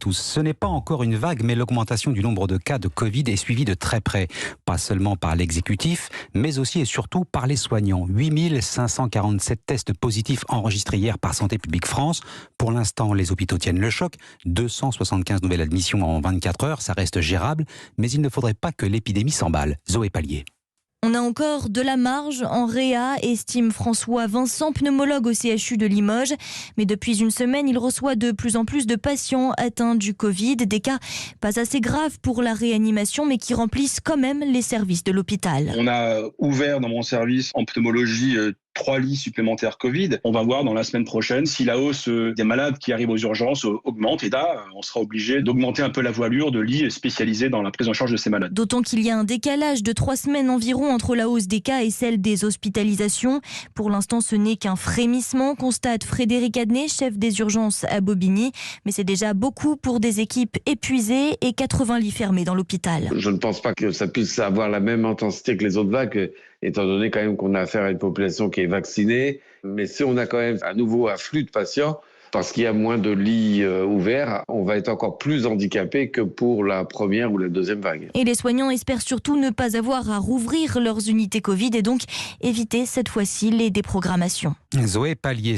Tous. Ce n'est pas encore une vague, mais l'augmentation du nombre de cas de Covid est suivie de très près. Pas seulement par l'exécutif, mais aussi et surtout par les soignants. 8547 tests positifs enregistrés hier par Santé publique France. Pour l'instant, les hôpitaux tiennent le choc. 275 nouvelles admissions en 24 heures, ça reste gérable. Mais il ne faudrait pas que l'épidémie s'emballe. Zoé Pallier. On a encore de la marge en réa, estime François Vincent, pneumologue au CHU de Limoges. Mais depuis une semaine, il reçoit de plus en plus de patients atteints du Covid. Des cas pas assez graves pour la réanimation, mais qui remplissent quand même les services de l'hôpital. On a ouvert dans mon service en pneumologie 3 lits supplémentaires Covid. On va voir dans la semaine prochaine si la hausse des malades qui arrivent aux urgences augmente. Et là, on sera obligé d'augmenter un peu la voilure de lits spécialisés dans la prise en charge de ces malades. D'autant qu'il y a un décalage de 3 semaines environ entre la hausse des cas et celle des hospitalisations. Pour l'instant, ce n'est qu'un frémissement, constate Frédéric Adnet, chef des urgences à Bobigny. Mais c'est déjà beaucoup pour des équipes épuisées et 80 lits fermés dans l'hôpital. Je ne pense pas que ça puisse avoir la même intensité que les autres vagues, étant donné quand même qu'on a affaire à une population qui est vaccinée. Mais si on a quand même à nouveau un flux de patients, parce qu'il y a moins de lits ouverts, on va être encore plus handicapé que pour la première ou la deuxième vague. Et les soignants espèrent surtout ne pas avoir à rouvrir leurs unités Covid et donc éviter cette fois-ci les déprogrammations. Zoé Pallier.